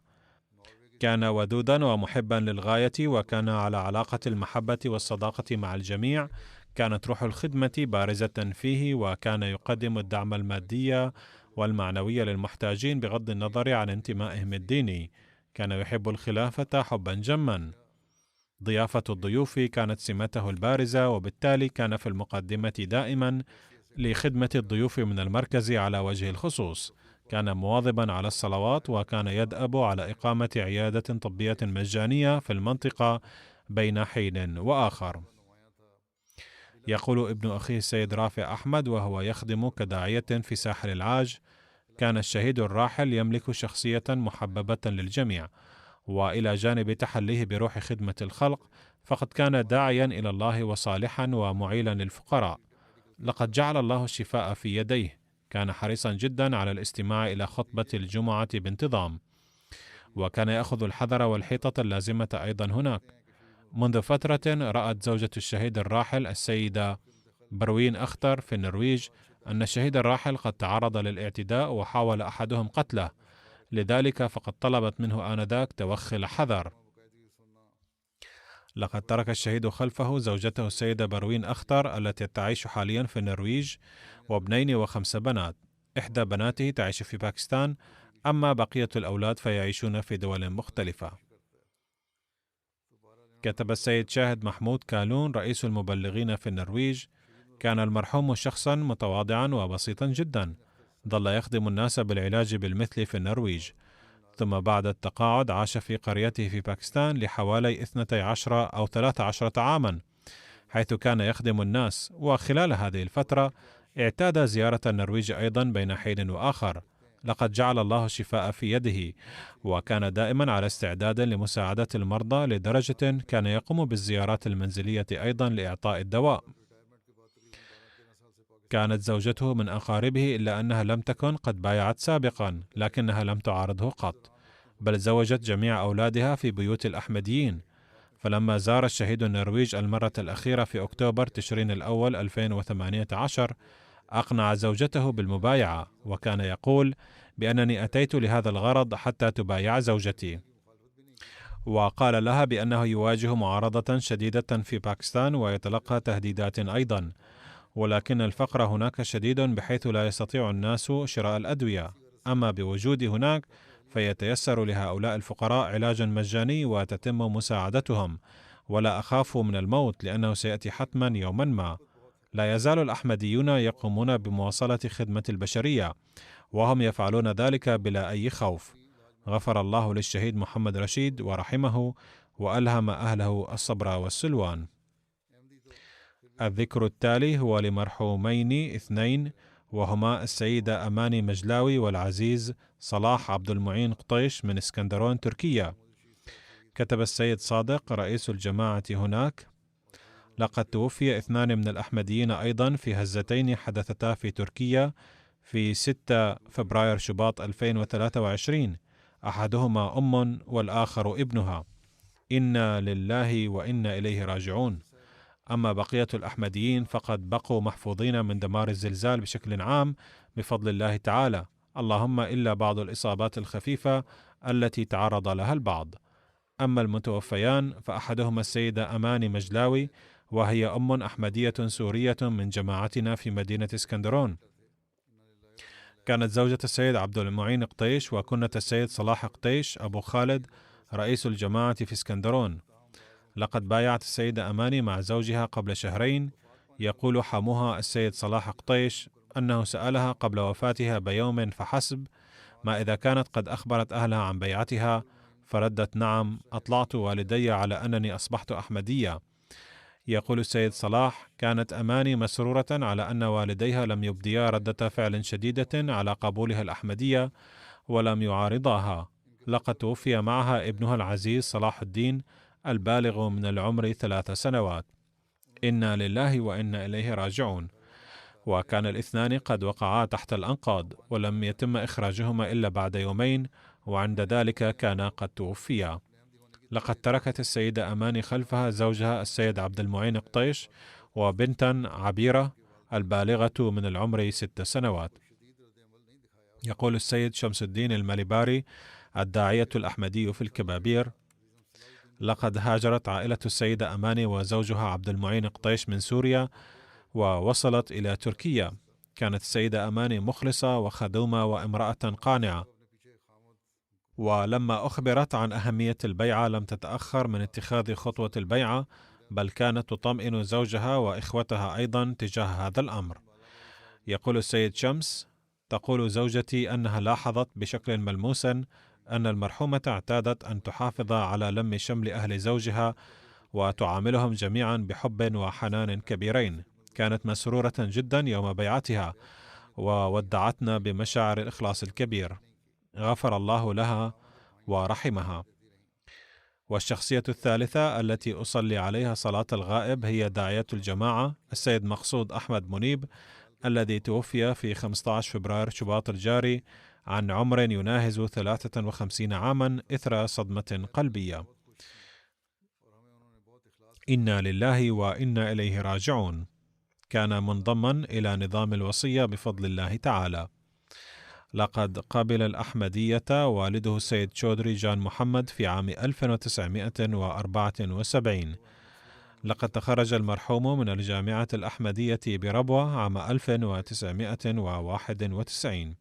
كان ودودا ومحبا للغاية، وكان على علاقة المحبة والصداقة مع الجميع. كانت روح الخدمة بارزة فيه، وكان يقدم الدعم المادي والمعنوي للمحتاجين بغض النظر عن انتمائهم الديني. كان يحب الخلافة حبا جما. ضيافة الضيوف كانت سمته البارزة، وبالتالي كان في المقدمة دائما لخدمة الضيوف من المركز على وجه الخصوص. كان مواظبا على الصلوات، وكان يدأب على إقامة عيادة طبية مجانية في المنطقة بين حين وآخر. يقول ابن أخيه السيد رافع أحمد وهو يخدم كداعية في ساحل العاج: كان الشهيد الراحل يملك شخصية محببة للجميع، وإلى جانب تحليه بروح خدمة الخلق، فقد كان داعيا إلى الله وصالحا ومعيلا للفقراء. لقد جعل الله الشفاء في يديه. كان حريصا جدا على الاستماع إلى خطبة الجمعة بانتظام، وكان يأخذ الحذر والحيطة اللازمة أيضا هناك. منذ فترة رأت زوجة الشهيد الراحل السيدة بروين أختر في النرويج أن الشهيد الراحل قد تعرض للاعتداء وحاول أحدهم قتله، لذلك فقد طلبت منه آنذاك توخي الحذر. لقد ترك الشهيد خلفه زوجته السيدة بروين أختر التي تعيش حاليا في النرويج، وابنين و5 بنات. إحدى بناته تعيش في باكستان، أما بقية الأولاد فيعيشون في دول مختلفة. كتب السيد شاهد محمود كالون رئيس المبلغين في النرويج: كان المرحوم شخصا متواضعا وبسيطا جدا. ظل يخدم الناس بالعلاج بالمثل في النرويج، ثم بعد التقاعد عاش في قريته في باكستان لحوالي 12 أو 13 عاما، حيث كان يخدم الناس. وخلال هذه الفترة اعتاد زيارة النرويج أيضا بين حين وآخر. لقد جعل الله الشفاء في يده، وكان دائما على استعداد لمساعدة المرضى، لدرجة كان يقوم بالزيارات المنزلية أيضا لإعطاء الدواء. كانت زوجته من أقاربه، إلا أنها لم تكن قد بايعت سابقا، لكنها لم تعارضه قط، بل زوجت جميع أولادها في بيوت الأحمديين. فلما زار الشهيد النرويج المرة الأخيرة في أكتوبر تشرين الأول 2018 أقنع زوجته بالمبايعة، وكان يقول بأنني أتيت لهذا الغرض حتى تبايع زوجتي. وقال لها بأنه يواجه معارضة شديدة في باكستان ويتلقى تهديدات أيضا، ولكن الفقر هناك شديد بحيث لا يستطيع الناس شراء الأدوية، أما بوجودي هناك فيتيسر لهؤلاء الفقراء علاج مجاني وتتم مساعدتهم، ولا أخاف من الموت لأنه سيأتي حتما يوما ما. لا يزال الأحمديون يقومون بمواصلة خدمة البشرية، وهم يفعلون ذلك بلا أي خوف. غفر الله للشهيد محمد رشيد ورحمه، وألهم أهله الصبر والسلوان. الذكر التالي هو لمرحومين 2، وهما السيدة أماني مجلاوي والعزيز صلاح عبد المعين قطيش من اسكندرون تركيا. كتب السيد صادق رئيس الجماعة هناك: لقد توفي 2 من الأحمديين أيضا في هزتين حدثتا في تركيا في 6 فبراير شباط 2023، أحدهما أم والآخر ابنها. إنا لله وإنا إليه راجعون. أما بقية الأحمديين فقد بقوا محفوظين من دمار الزلزال بشكل عام بفضل الله تعالى، اللهم إلا بعض الإصابات الخفيفة التي تعرض لها البعض. أما المتوفيان فأحدهما السيدة أماني مجلاوي، وهي أم أحمدية سورية من جماعتنا في مدينة اسكندرون. كانت زوجة السيد عبد المعين قطيش وكنة السيد صلاح قطيش أبو خالد رئيس الجماعة في اسكندرون. لقد بايعت السيدة أماني مع زوجها قبل شهرين. يقول حموها السيد صلاح قطيش أنه سألها قبل وفاتها بيوم فحسب ما إذا كانت قد أخبرت أهلها عن بيعتها، فردت نعم، أطلعت والدي على أنني أصبحت أحمدية. يقول السيد صلاح: كانت أماني مسرورة على أن والديها لم يبديا ردة فعل شديدة على قبولها الأحمدية ولم يعارضاها. لقد توفي معها ابنها العزيز صلاح الدين البالغ من العمر 3 سنوات. إنا لله وإنا إليه راجعون. وكان الاثنان قد وقعا تحت الأنقاض، ولم يتم إخراجهما إلا بعد يومين، وعند ذلك كانا قد توفيا. لقد تركت السيدة أماني خلفها زوجها السيد عبد المعين قطيش وبنتا عبيرة البالغة من العمر 6 سنوات. يقول السيد شمس الدين المالباري الداعية الأحمدي في الكبابير: لقد هاجرت عائلة السيدة أماني وزوجها عبد المعين قطيش من سوريا ووصلت إلى تركيا. كانت السيدة أماني مخلصة وخدومة وامرأة قانعة، ولما أخبرت عن أهمية البيعة لم تتأخر من اتخاذ خطوة البيعة، بل كانت تطمئن زوجها وإخوتها أيضا تجاه هذا الأمر. يقول السيد شمس: تقول زوجتي أنها لاحظت بشكل ملموس أن المرحومة اعتادت أن تحافظ على لم شمل أهل زوجها وتعاملهم جميعا بحب وحنان كبيرين. كانت مسرورة جدا يوم بيعتها وودعتنا بمشاعر الإخلاص الكبير. غفر الله لها ورحمها. والشخصية الثالثة التي أصلي عليها صلاة الغائب هي داعية الجماعة السيد مقصود أحمد منيب، الذي توفي في 15 فبراير شباط الجاري عن عمر يناهز 53 عاما إثر صدمة قلبية. إنا لله وإنا إليه راجعون. كان منضما إلى نظام الوصية بفضل الله تعالى. لقد قبل الأحمدية والده السيد شودري جان محمد في عام 1974. لقد تخرج المرحوم من الجامعة الأحمدية بربوة عام 1991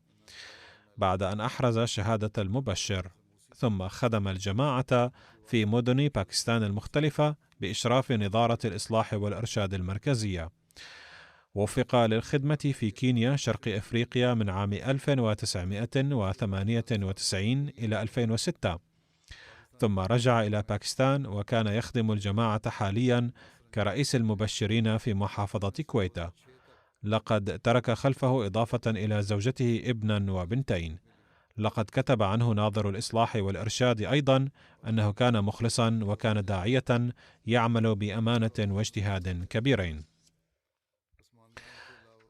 بعد أن أحرز شهادة المبشر، ثم خدم الجماعة في مدن باكستان المختلفة بإشراف نظارة الإصلاح والإرشاد المركزية. وفق للخدمة في كينيا شرق إفريقيا من عام 1998 إلى 2006، ثم رجع إلى باكستان وكان يخدم الجماعة حاليا كرئيس المبشرين في محافظة كويتا. لقد ترك خلفه إضافة إلى زوجته ابنا وبنتين. لقد كتب عنه ناظر الإصلاح والإرشاد أيضا أنه كان مخلصا وكان داعية يعمل بأمانة واجتهاد كبيرين.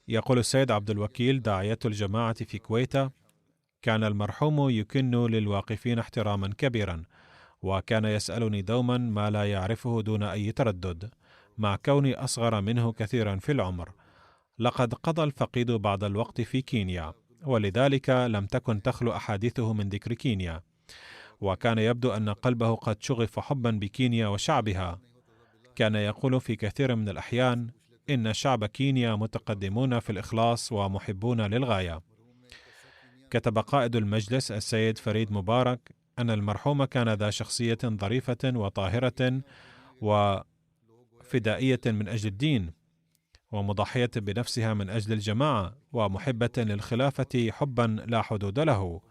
يقول السيد عبد الوكيل داعية الجماعة في كويتا: كان المرحوم يكن للواقفين احتراما كبيرا، وكان يسألني دوما ما لا يعرفه دون أي تردد، مع كوني أصغر منه كثيرا في العمر. لقد قضى الفقيد بعض الوقت في كينيا، ولذلك لم تكن تخلو أحاديثه من ذكر كينيا، وكان يبدو أن قلبه قد شغف حبا بكينيا وشعبها. كان يقول في كثير من الأحيان إن شعب كينيا متقدمون في الإخلاص ومحبون للغاية. كتب قائد المجلس السيد فريد مبارك أن المرحوم كان ذا شخصية ظريفة وطاهرة وفدائية من أجل الدين، ومضحية بنفسها من أجل الجماعة، ومحبة للخلافة حبا لا حدود له.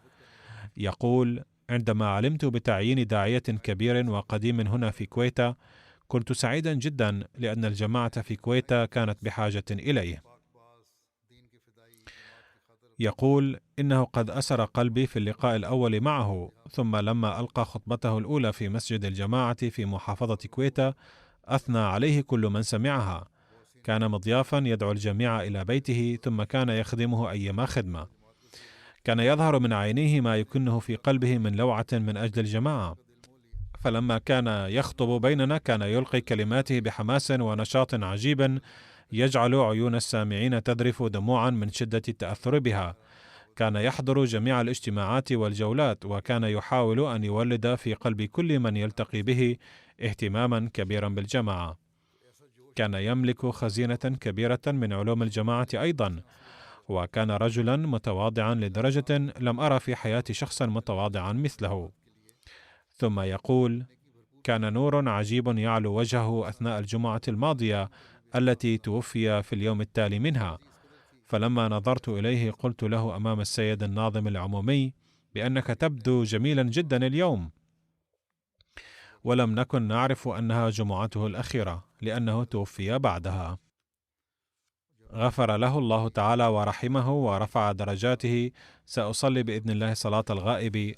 يقول: عندما علمت بتعيين داعية كبير وقديم هنا في كويتا كنت سعيدا جدا، لأن الجماعة في كويتا كانت بحاجة إليه. يقول: إنه قد أسر قلبي في اللقاء الأول معه، ثم لما ألقى خطبته الأولى في مسجد الجماعة في محافظة كويتا أثنى عليه كل من سمعها. كان مضيافا يدعو الجميع إلى بيته، ثم كان يخدمه أيما خدمة. كان يظهر من عينيه ما يكنه في قلبه من لوعة من أجل الجماعة، فلما كان يخطب بيننا كان يلقي كلماته بحماس ونشاط عجيب يجعل عيون السامعين تذرف دموعا من شدة التأثر بها. كان يحضر جميع الاجتماعات والجولات، وكان يحاول أن يولد في قلب كل من يلتقي به اهتماما كبيرا بالجماعة. كان يملك خزينة كبيرة من علوم الجماعة أيضا، وكان رجلا متواضعا لدرجة لم أرى في حياتي شخصا متواضعا مثله. ثم يقول: كان نور عجيب يعلو وجهه أثناء الجمعة الماضية التي توفي في اليوم التالي منها، فلما نظرت إليه قلت له أمام السيد الناظم العمومي بأنك تبدو جميلا جدا اليوم، ولم نكن نعرف أنها جمعته الأخيرة لأنه توفي بعدها. غفر له الله تعالى ورحمه ورفع درجاته. سأصلي بإذن الله صلاة الغائب.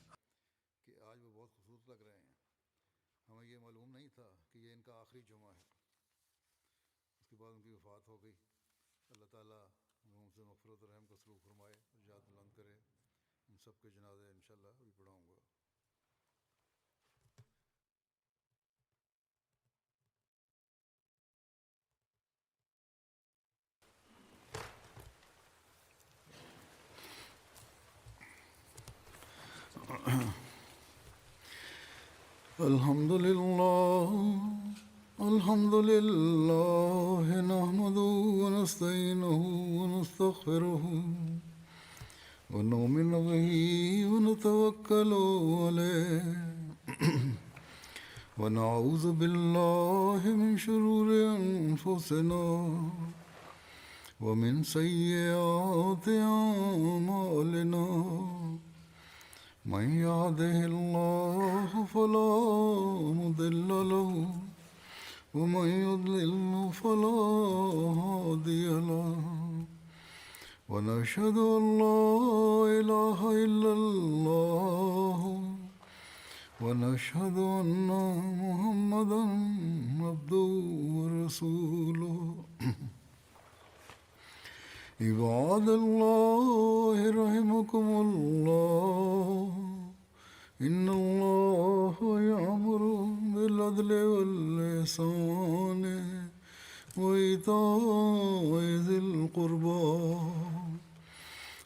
الحمد لله نحمده ونستعينه ونستغفره ونؤمن به ونتوكل عليه ونعوذ بالله من شرور أنفسنا ومن سيئات أعمالنا من يهده الله فلا مضل له ومن يضلل فلا هادي له ونشهد أن لا إله إلا الله ونشهد أن محمدا عبده ورسوله عباد الله رحمكم الله إن الله يأمر بالعدل والإحسان وإيتاء ذي القربى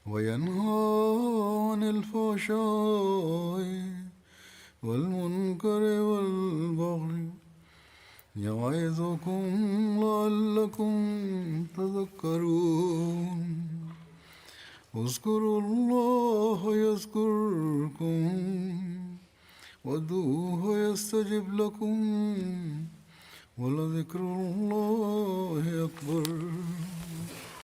وينهى عن الفحشاء والمنكر والبغي يعظكم لعلكم تذكرون اذكروا الله يذكركم وادعوه يستجب لكم ولذكر الله أكبر